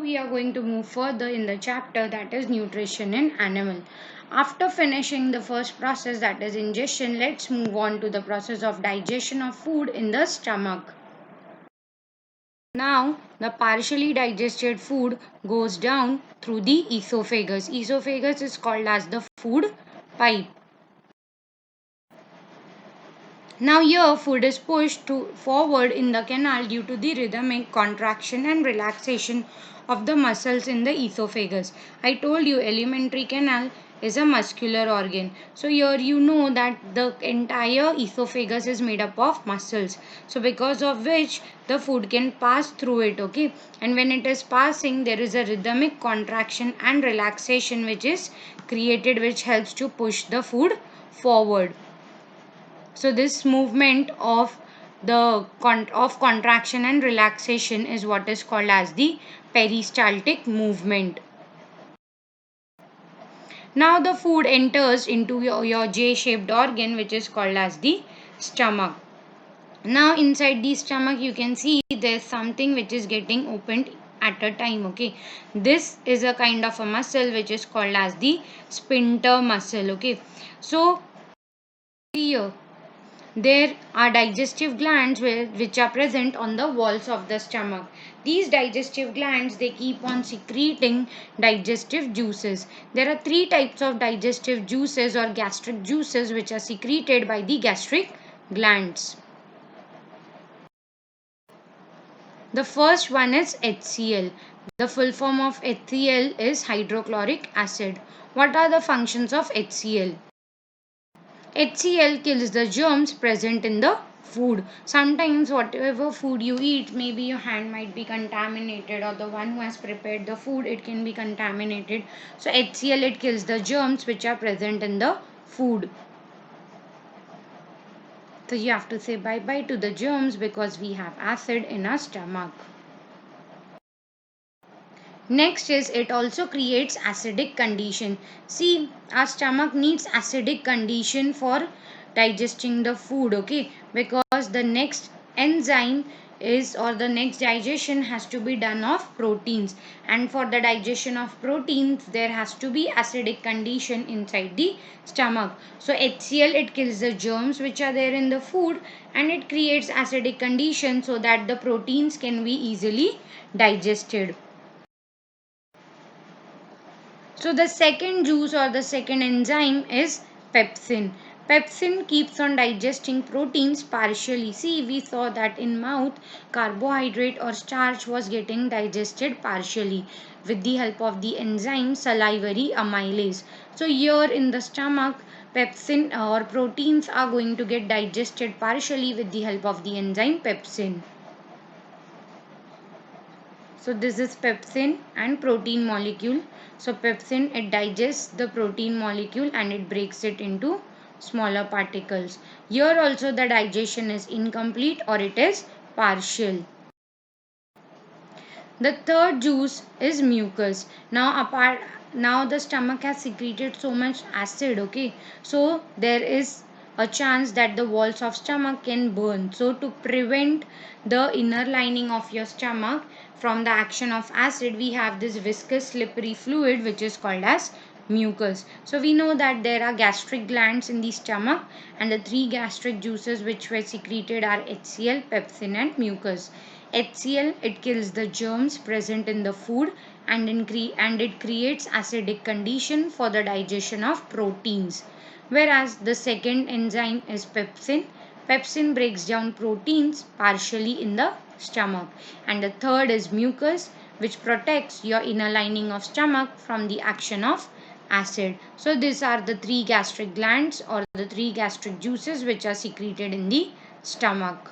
we are going to move further in the chapter, that is nutrition in animal. After finishing the first process, that is ingestion, let's move on to the process of digestion of food in the stomach. Now, the partially digested food goes down through the esophagus. Esophagus is called as the food pipe. Now here food is pushed forward in the canal due to the rhythmic contraction and relaxation of the muscles in the esophagus. I told you alimentary canal is a muscular organ. So here you know that the entire esophagus is made up of muscles. So because of which the food can pass through it, okay? And when it is passing, there is a rhythmic contraction and relaxation which is created, which helps to push the food forward. So this movement of contraction and relaxation is what is called as the peristaltic movement. Now the food enters into your J-shaped organ which is called as the stomach. Now inside the stomach you can see there's something which is getting opened at a time, okay? This is a kind of a muscle which is called as the sphincter muscle, okay? So here there are digestive glands which are present on the walls of the stomach. These digestive glands, they keep on secreting digestive juices. There are three types of digestive juices or gastric juices which are secreted by the gastric glands. The first one is HCl. The full form of HCl is hydrochloric acid. What are the functions of HCl? HCl kills the germs present in the food. Sometimes whatever food you eat, maybe your hand might be contaminated, or the one who has prepared the food, it can be contaminated. So HCl, it kills the germs which are present in the food. So you have to say bye bye to the germs because we have acid in our stomach. Next is it also creates acidic condition. See, our stomach needs acidic condition for digesting the food, okay? Because the next enzyme is, or the next digestion has to be done of proteins, and for the digestion of proteins there has to be acidic condition inside the stomach. So HCl, it kills the germs which are there in the food, and it creates acidic condition so that the proteins can be easily digested. So the second juice or the second enzyme is pepsin. Pepsin keeps on digesting proteins partially. See, we saw that in mouth carbohydrate or starch was getting digested partially with the help of the enzyme salivary amylase. So here in the stomach, pepsin or proteins are going to get digested partially with the help of the enzyme pepsin. So this is pepsin and protein molecule. So pepsin, it digests the protein molecule and it breaks it into smaller particles. Here also the digestion is incomplete or it is partial. The third juice is mucus. Now the stomach has secreted so much acid, okay? So there is a chance that the walls of stomach can burn. So to prevent the inner lining of your stomach from the action of acid, we have this viscous slippery fluid which is called as mucus. So we know that there are gastric glands in the stomach, and the three gastric juices which were secreted are HCl, pepsin and mucus. HCl, it kills the germs present in the food, and it creates acidic condition for the digestion of proteins. Whereas the second enzyme is pepsin. Pepsin breaks down proteins partially in the stomach. And the third is mucus, which protects your inner lining of stomach from the action of acid. So these are the three gastric glands or the three gastric juices which are secreted in the stomach.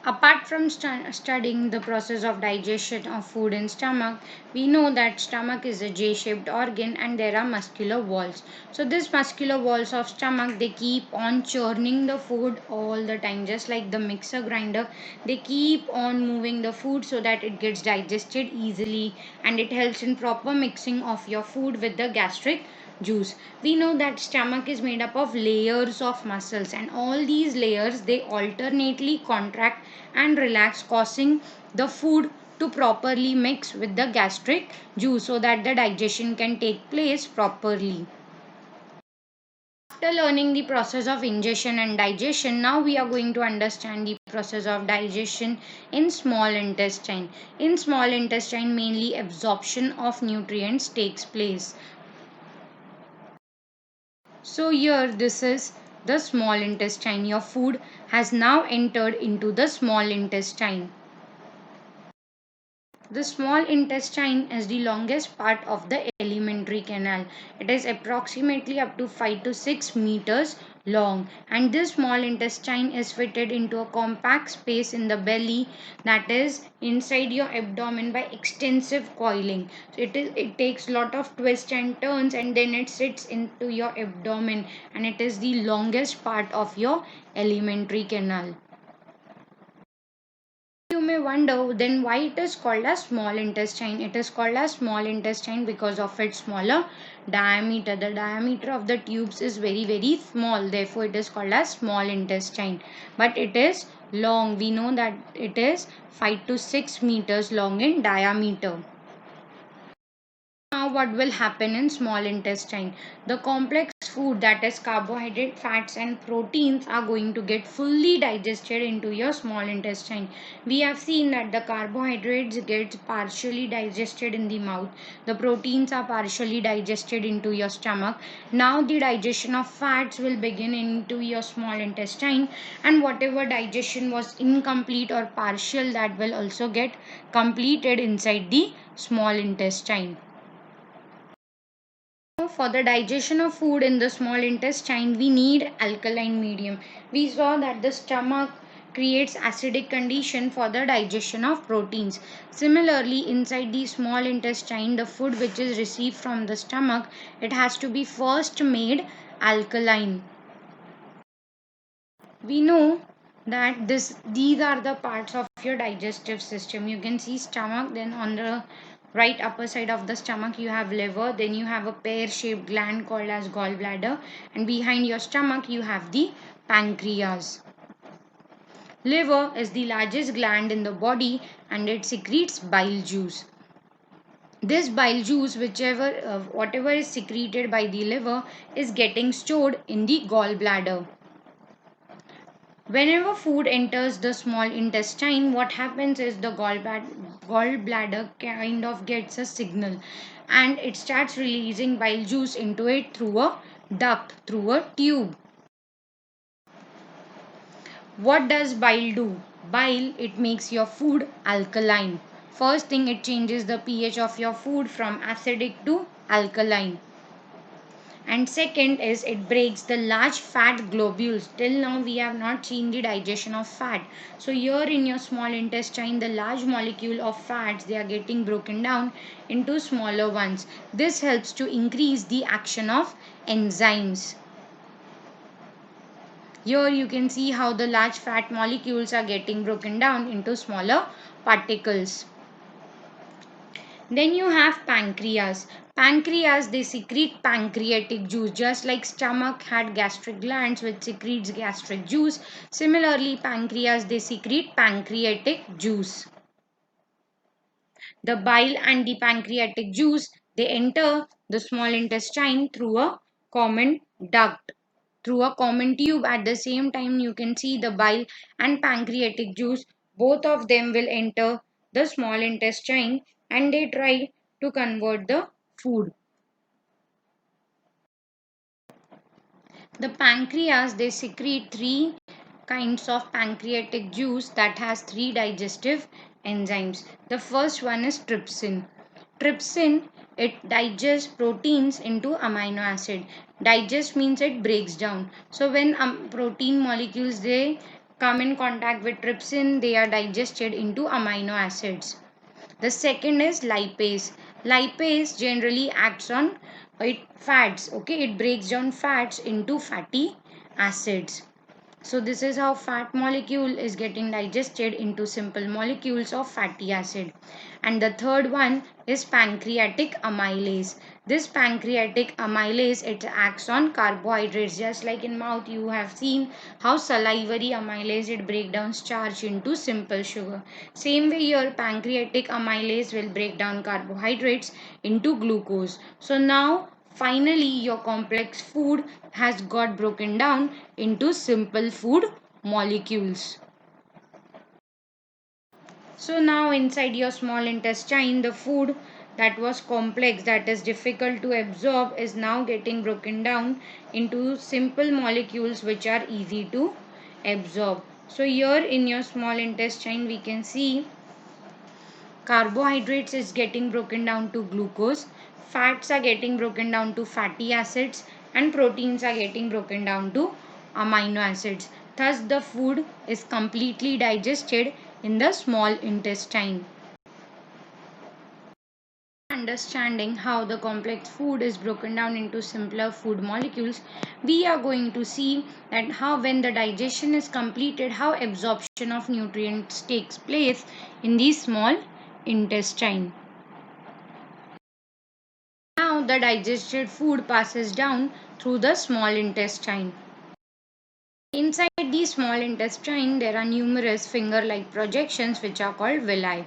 Apart from studying the process of digestion of food in stomach, we know that stomach is a J-shaped organ and there are muscular walls. So these muscular walls of stomach, they keep on churning the food all the time, just like the mixer grinder. They keep on moving the food so that it gets digested easily, and it helps in proper mixing of your food with the gastric juice. We know that stomach is made up of layers of muscles, and all these layers, they alternately contract and relax, causing the food to properly mix with the gastric juice so that the digestion can take place properly. After learning the process of ingestion and digestion, now we are going to understand the process of digestion in small intestine. In small intestine, mainly absorption of nutrients takes place. So here this is the small intestine. Your food has now entered into the small intestine. The small intestine is the longest part of the alimentary canal. It is approximately up to 5 to 6 meters long, and this small intestine is fitted into a compact space in the belly, that is inside your abdomen, by extensive coiling. So it takes lot of twists and turns, and then it sits into your abdomen, and it is the longest part of your alimentary canal. You may wonder then why it is called as small intestine. It is called as small intestine because of its smaller diameter. The diameter of the tubes is very small, therefore it is called as small intestine. But it is long. We know that it is 5 to 6 meters long in diameter. Now what will happen in small intestine? The complex food, that is carbohydrate, fats and proteins, are going to get fully digested into your small intestine. We have seen that the carbohydrates get partially digested in the mouth. The proteins are partially digested into your stomach. Now the digestion of fats will begin into your small intestine, and whatever digestion was incomplete or partial, that will also get completed inside the small intestine. For the digestion of food in the small intestine, we need alkaline medium. We saw that the stomach creates acidic condition for the digestion of proteins. Similarly, inside the small intestine, the food which is received from the stomach, it has to be first made alkaline. We know that these are the parts of your digestive system. You can see stomach, then on the right upper side of the stomach you have liver, then you have a pear shaped gland called as gallbladder, and behind your stomach you have the pancreas. Liver is the largest gland in the body, and it secretes bile juice. This bile juice, whatever is secreted by the liver, is getting stored in the gallbladder. Whenever food enters the small intestine, what happens is the gallbladder kind of gets a signal, and it starts releasing bile juice into it through a duct, through a tube. What does bile do? Bile, it makes your food alkaline. First thing, it changes the pH of your food from acidic to alkaline. And second is it breaks the large fat globules. Till now we have not seen the digestion of fat. So here in your small intestine, the large molecule of fats, they are getting broken down into smaller ones. This helps to increase the action of enzymes. Here you can see how the large fat molecules are getting broken down into smaller particles. Then you have pancreas. Pancreas, they secrete pancreatic juice. Just like stomach had gastric glands which secretes gastric juice, similarly pancreas, they secrete pancreatic juice. The bile and the pancreatic juice, they enter the small intestine through a common duct, through a common tube. At the same time, you can see the bile and pancreatic juice, both of them will enter the small intestine, and they try to convert the food. The pancreas, they secrete three kinds of pancreatic juice that has three digestive enzymes. The first one is trypsin. Trypsin, it digests proteins into amino acid. Digest means it breaks down. So when protein molecules, they come in contact with trypsin, they are digested into amino acids. The second is lipase. Lipase generally acts on fats. Okay, it breaks down fats into fatty acids. So this is how fat molecule is getting digested into simple molecules of fatty acid. And the third one is pancreatic amylase. This pancreatic amylase, it acts on carbohydrates. Just like in mouth you have seen how salivary amylase, it break down starch into simple sugar. Same way your pancreatic amylase will break down carbohydrates into glucose. So now finally your complex food has got broken down into simple food molecules. So now inside your small intestine, the food that was complex, that is difficult to absorb, is now getting broken down into simple molecules which are easy to absorb. So here in your small intestine we can see carbohydrates is getting broken down to glucose, fats are getting broken down to fatty acids, and proteins are getting broken down to amino acids. Thus the food is completely digested in the small intestine. Understanding how the complex food is broken down into simpler food molecules, we are going to see that how when the digestion is completed, how absorption of nutrients takes place in the small intestine. Now the digested food passes down through the small intestine. Inside the small intestine, there are numerous finger-like projections which are called villi.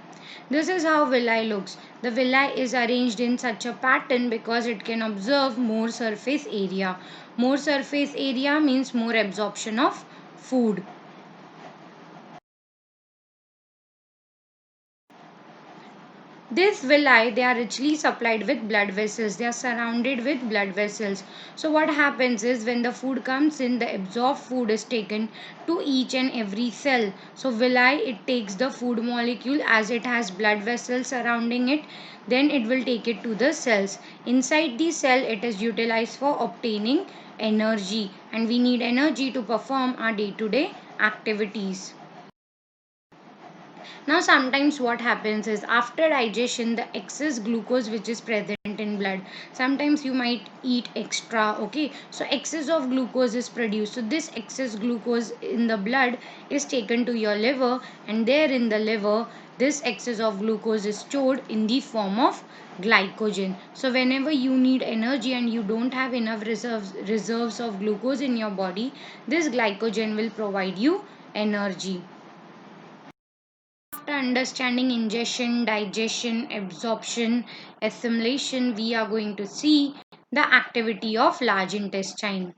This is how villi looks. The villi is arranged in such a pattern because it can absorb more surface area. More surface area means more absorption of food. These villi, they are richly supplied with blood vessels. They are surrounded with blood vessels. So what happens is when the food comes in, the absorbed food is taken to each and every cell. So villi, it takes the food molecule as it has blood vessels surrounding it. Then it will take it to the cells. Inside the cell, it is utilized for obtaining energy. And we need energy to perform our day-to-day activities. Now sometimes what happens is after digestion, the excess glucose which is present in blood, sometimes you might eat extra, okay, so excess of glucose is produced. So this excess glucose in the blood is taken to your liver, and there in the liver this excess of glucose is stored in the form of glycogen. So whenever you need energy and you don't have enough reserves of glucose in your body, this glycogen will provide you energy. After understanding ingestion, digestion, absorption, assimilation, we are going to see the activity of large intestine.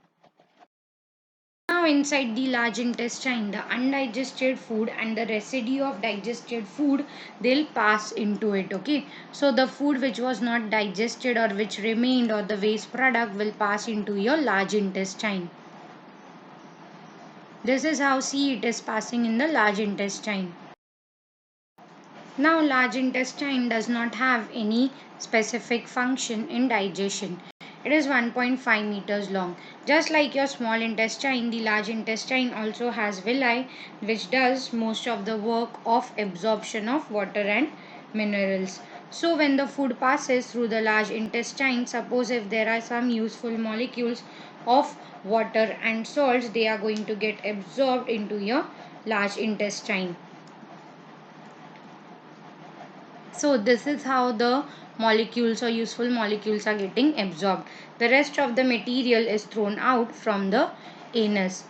Now inside the large intestine, the undigested food and the residue of digested food, they'll pass into it, okay. So the food which was not digested or which remained or the waste product will pass into your large intestine. This is how see it is passing in the large intestine. Now, large intestine does not have any specific function in digestion. It is 1.5 meters long. Just like your small intestine, the large intestine also has villi, which does most of the work of absorption of water and minerals. So, when the food passes through the large intestine, suppose if there are some useful molecules of water and salts, they are going to get absorbed into your large intestine. So this is how the molecules or useful molecules are getting absorbed. The rest of the material is thrown out from the anus.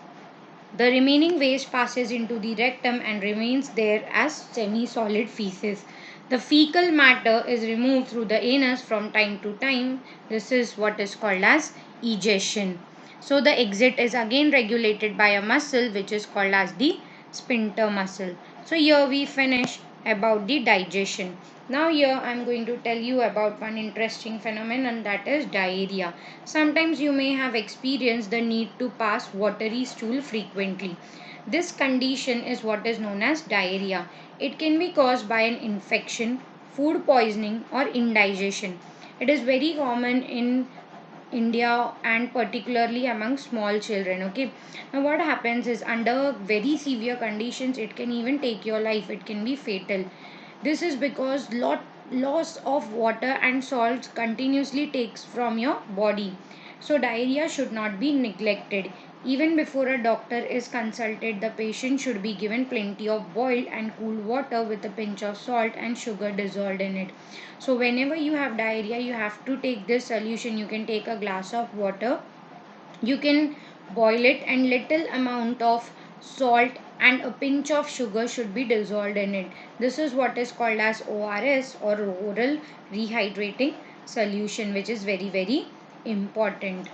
The remaining waste passes into the rectum and remains there as semi-solid feces. The fecal matter is removed through the anus from time to time. This is what is called as egestion. So the exit is again regulated by a muscle which is called as the sphincter muscle. So here we finish about the digestion. Now here I am going to tell you about one interesting phenomenon, that is diarrhea. Sometimes you may have experienced the need to pass watery stool frequently. This condition is what is known as diarrhea. It can be caused by an infection, food poisoning or indigestion. It is very common in India and particularly among small children. Okay. Now what happens is under very severe conditions it can even take your life. It can be fatal. This is because loss of water and salts continuously takes from your body. So diarrhea should not be neglected. Even before a doctor is consulted, the patient should be given plenty of boiled and cool water with a pinch of salt and sugar dissolved in it. So, whenever you have diarrhea, you have to take this solution. You can take a glass of water, you can boil it, and little amount of salt and a pinch of sugar should be dissolved in it. This is what is called as ORS, or oral rehydrating solution, which is very very important.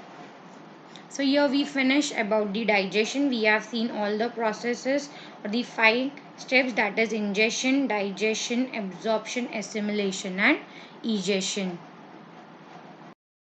So here we finish about the digestion. We have seen all the processes or the 5 steps, that is ingestion, digestion, absorption, assimilation and egestion.